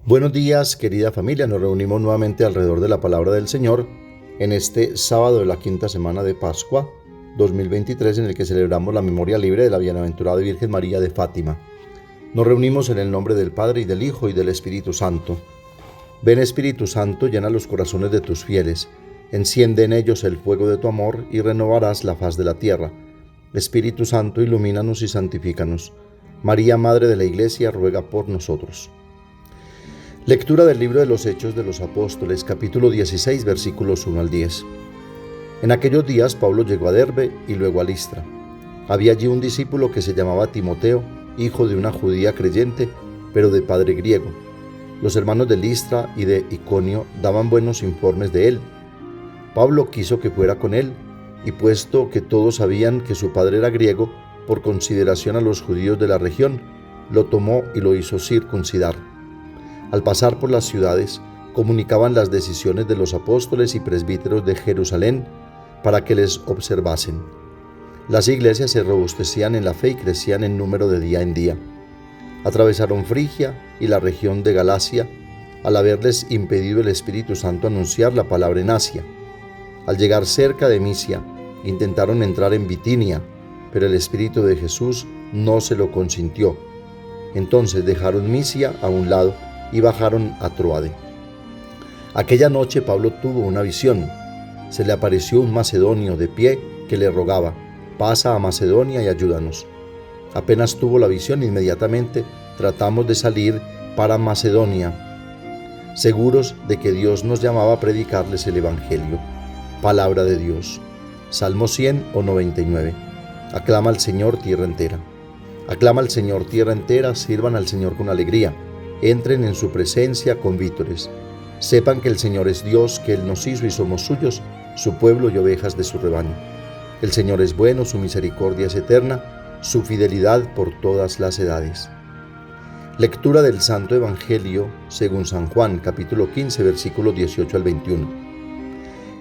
Buenos días, querida familia. Nos reunimos nuevamente alrededor de la palabra del Señor en este sábado de la quinta semana de Pascua 2023, en el que celebramos la memoria libre de la bienaventurada Virgen María de Fátima. Nos reunimos en el nombre del Padre, y del Hijo, y del Espíritu Santo. Ven, Espíritu Santo, llena los corazones de tus fieles, enciende en ellos el fuego de tu amor y renovarás la faz de la tierra. Espíritu Santo, ilumínanos y santifícanos. María, Madre de la Iglesia, ruega por nosotros. Lectura del libro de los Hechos de los Apóstoles, capítulo 16, versículos 1 al 10. En aquellos días Pablo llegó a Derbe y luego a Listra. Había allí un discípulo que se llamaba Timoteo, hijo de una judía creyente, pero de padre griego. Los hermanos de Listra y de Iconio daban buenos informes de él. Pablo quiso que fuera con él, y puesto que todos sabían que su padre era griego, por consideración a los judíos de la región, lo tomó y lo hizo circuncidar. Al pasar por las ciudades, comunicaban las decisiones de los apóstoles y presbíteros de Jerusalén para que les observasen. Las iglesias se robustecían en la fe y crecían en número de día en día. Atravesaron Frigia y la región de Galacia, al haberles impedido el Espíritu Santo anunciar la palabra en Asia. Al llegar cerca de Misia, intentaron entrar en Bitinia, pero el Espíritu de Jesús no se lo consintió. Entonces dejaron Misia a un lado y bajaron a Troade. Aquella noche Pablo tuvo una visión. Se le apareció un macedonio de pie que le rogaba: pasa a Macedonia y ayúdanos. Apenas tuvo la visión, inmediatamente tratamos de salir para Macedonia, seguros de que Dios nos llamaba a predicarles el Evangelio. Palabra de Dios. Salmo 100 o 99. Aclama al Señor tierra entera. Aclama al Señor tierra entera, sirvan al Señor con alegría. Entren en su presencia con vítores. Sepan que el Señor es Dios, que Él nos hizo y somos suyos, su pueblo y ovejas de su rebaño. El Señor es bueno, su misericordia es eterna, su fidelidad por todas las edades. Lectura del Santo Evangelio según San Juan, capítulo 15, versículos 18 al 21.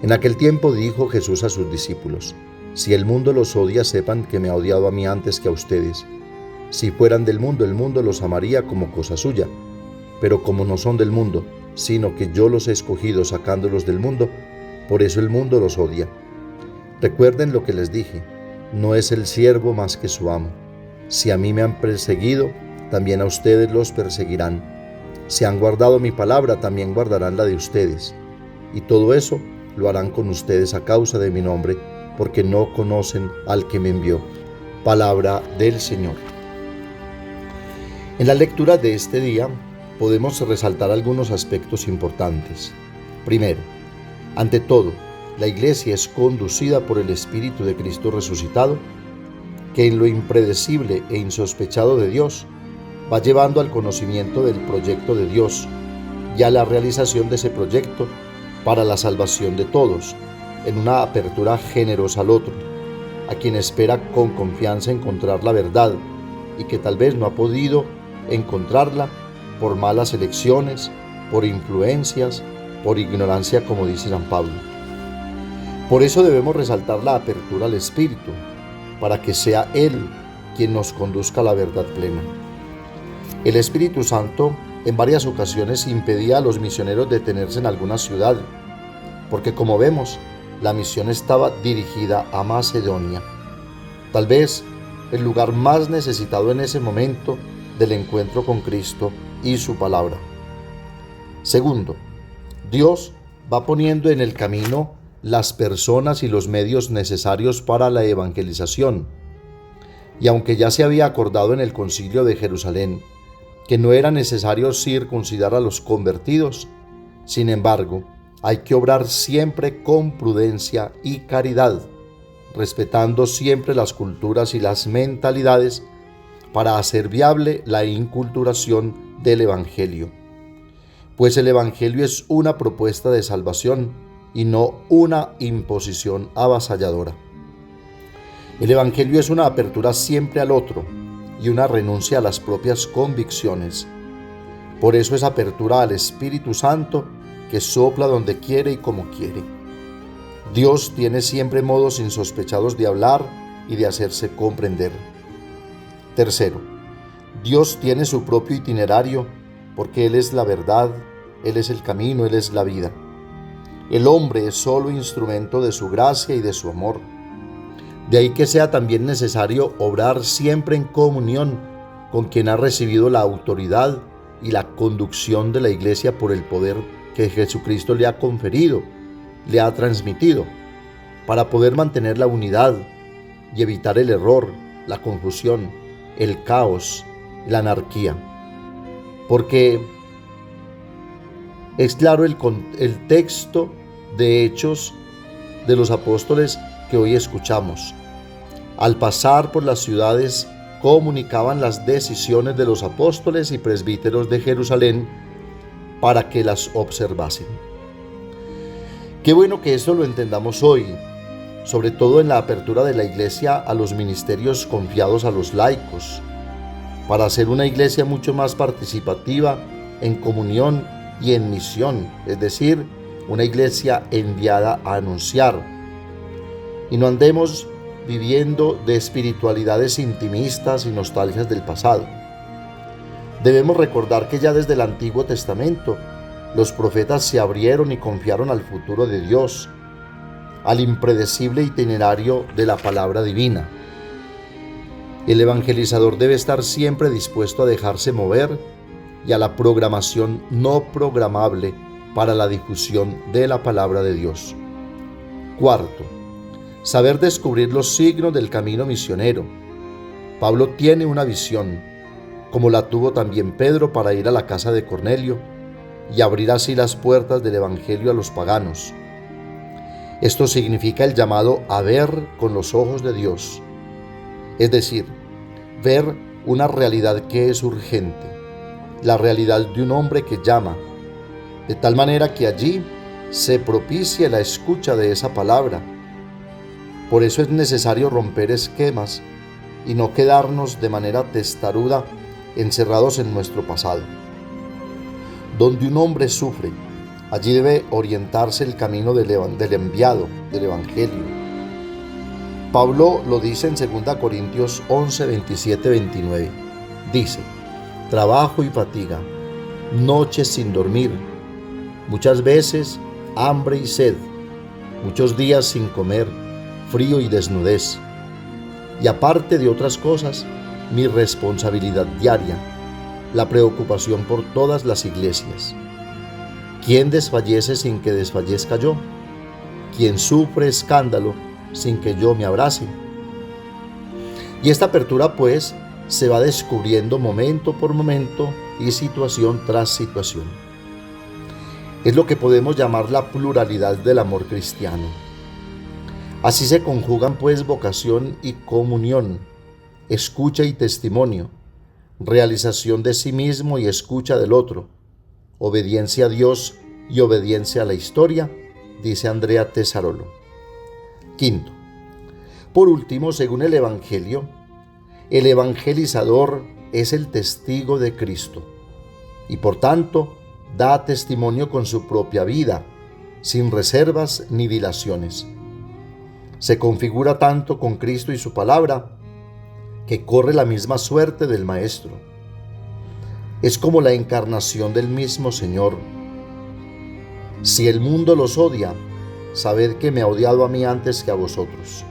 En aquel tiempo dijo Jesús a sus discípulos: si el mundo los odia, sepan que me ha odiado a mí antes que a ustedes. Si fueran del mundo, el mundo los amaría como cosa suya. Pero como no son del mundo, sino que yo los he escogido sacándolos del mundo, por eso el mundo los odia. Recuerden lo que les dije: no es el siervo más que su amo. Si a mí me han perseguido, también a ustedes los perseguirán. Si han guardado mi palabra, también guardarán la de ustedes. Y todo eso lo harán con ustedes a causa de mi nombre, porque no conocen al que me envió. Palabra del Señor. En la lectura de este día podemos resaltar algunos aspectos importantes. Primero, ante todo, la Iglesia es conducida por el Espíritu de Cristo resucitado, que en lo impredecible e insospechado de Dios va llevando al conocimiento del proyecto de Dios y a la realización de ese proyecto para la salvación de todos, en una apertura generosa al otro, a quien espera con confianza encontrar la verdad y que tal vez no ha podido encontrarla por malas elecciones, por influencias, por ignorancia, como dice San Pablo. Por eso debemos resaltar la apertura al Espíritu, para que sea Él quien nos conduzca a la verdad plena. El Espíritu Santo en varias ocasiones impedía a los misioneros detenerse en alguna ciudad, porque como vemos, la misión estaba dirigida a Macedonia, tal vez el lugar más necesitado en ese momento del encuentro con Cristo y su palabra. Segundo, Dios va poniendo en el camino las personas y los medios necesarios para la evangelización. Y aunque ya se había acordado en el Concilio de Jerusalén que no era necesario circuncidar a los convertidos, sin embargo, hay que obrar siempre con prudencia y caridad, respetando siempre las culturas y las mentalidades para hacer viable la inculturación del Evangelio. Pues el Evangelio es una propuesta de salvación y no una imposición avasalladora. El Evangelio es una apertura siempre al otro y una renuncia a las propias convicciones. Por eso es apertura al Espíritu Santo, que sopla donde quiere y como quiere. Dios tiene siempre modos insospechados de hablar y de hacerse comprender. Tercero, Dios tiene su propio itinerario porque Él es la verdad, Él es el camino, Él es la vida. El hombre es solo instrumento de su gracia y de su amor. De ahí que sea también necesario obrar siempre en comunión con quien ha recibido la autoridad y la conducción de la Iglesia por el poder que Jesucristo le ha conferido, le ha transmitido, para poder mantener la unidad y evitar el error, la confusión, el caos, la anarquía. Porque es claro el texto de Hechos de los Apóstoles que hoy escuchamos. Al pasar por las ciudades, comunicaban las decisiones de los apóstoles y presbíteros de Jerusalén para que las observasen. Qué bueno que esto lo entendamos hoy, sobre todo en la apertura de la Iglesia a los ministerios confiados a los laicos, para hacer una Iglesia mucho más participativa en comunión y en misión, es decir, una Iglesia enviada a anunciar. Y no andemos viviendo de espiritualidades intimistas y nostalgias del pasado. Debemos recordar que ya desde el Antiguo Testamento los profetas se abrieron y confiaron al futuro de Dios, al impredecible itinerario de la palabra divina. El evangelizador debe estar siempre dispuesto a dejarse mover y a la programación no programable para la difusión de la palabra de Dios. Cuarto, saber descubrir los signos del camino misionero. Pablo tiene una visión, como la tuvo también Pedro para ir a la casa de Cornelio y abrir así las puertas del evangelio a los paganos. Esto significa el llamado a ver con los ojos de Dios, es decir, ver una realidad que es urgente, la realidad de un hombre que llama, de tal manera que allí se propicie la escucha de esa palabra. Por eso es necesario romper esquemas y no quedarnos de manera testaruda encerrados en nuestro pasado. Donde un hombre sufre, allí debe orientarse el camino del enviado, del evangelio. Pablo lo dice en 2 Corintios 11, 27, 29. Dice: trabajo y fatiga, noches sin dormir, muchas veces hambre y sed, muchos días sin comer, frío y desnudez. Y aparte de otras cosas, mi responsabilidad diaria, la preocupación por todas las iglesias. ¿Quién desfallece sin que desfallezca yo? ¿Quién sufre escándalo sin que yo me abrace? Y esta apertura, pues, se va descubriendo momento por momento y situación tras situación. Es lo que podemos llamar la pluralidad del amor cristiano. Así se conjugan, pues, vocación y comunión, escucha y testimonio, realización de sí mismo y escucha del otro, obediencia a Dios y obediencia a la historia, dice Andrea Tesarolo. Quinto, por último, según el Evangelio, el evangelizador es el testigo de Cristo y por tanto da testimonio con su propia vida, sin reservas ni dilaciones. Se configura tanto con Cristo y su palabra que corre la misma suerte del Maestro. Es como la encarnación del mismo Señor. Si el mundo los odia, sabed que me ha odiado a mí antes que a vosotros.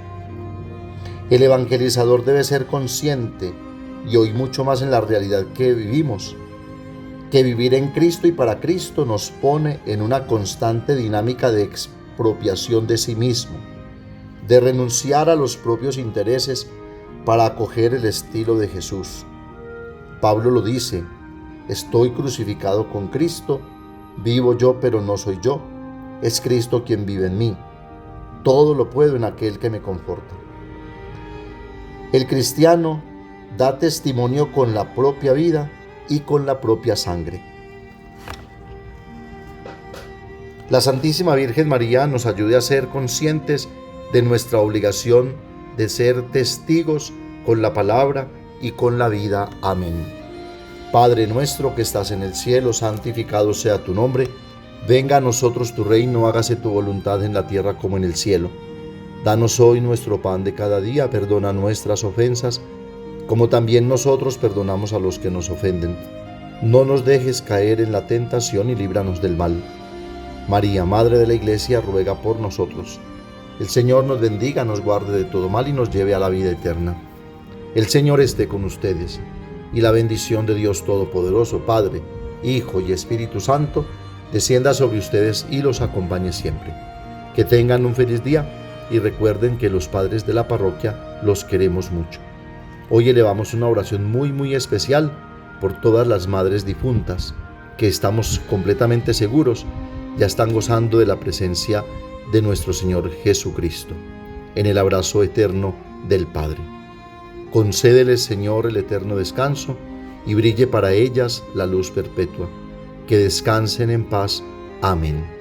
El evangelizador debe ser consciente, y hoy mucho más en la realidad que vivimos, que vivir en Cristo y para Cristo nos pone en una constante dinámica de expropiación de sí mismo, de renunciar a los propios intereses para acoger el estilo de Jesús. Pablo lo dice: estoy crucificado con Cristo, vivo yo, pero no soy yo, es Cristo quien vive en mí. Todo lo puedo en aquel que me conforta. El cristiano da testimonio con la propia vida y con la propia sangre. La Santísima Virgen María nos ayude a ser conscientes de nuestra obligación de ser testigos con la palabra y con la vida. Amén. Padre nuestro que estás en el cielo, santificado sea tu nombre. Venga a nosotros tu reino, hágase tu voluntad en la tierra como en el cielo. Danos hoy nuestro pan de cada día, perdona nuestras ofensas, como también nosotros perdonamos a los que nos ofenden. No nos dejes caer en la tentación y líbranos del mal. María, Madre de la Iglesia, ruega por nosotros. El Señor nos bendiga, nos guarde de todo mal y nos lleve a la vida eterna. El Señor esté con ustedes, y la bendición de Dios Todopoderoso, Padre, Hijo y Espíritu Santo, descienda sobre ustedes y los acompañe siempre. Que tengan un feliz día y recuerden que los padres de la parroquia los queremos mucho. Hoy elevamos una oración muy especial por todas las madres difuntas que estamos completamente seguros ya están gozando de la presencia de nuestro Señor Jesucristo en el abrazo eterno del Padre. Concédeles, Señor, el eterno descanso y brille para ellas la luz perpetua. Que descansen en paz. Amén.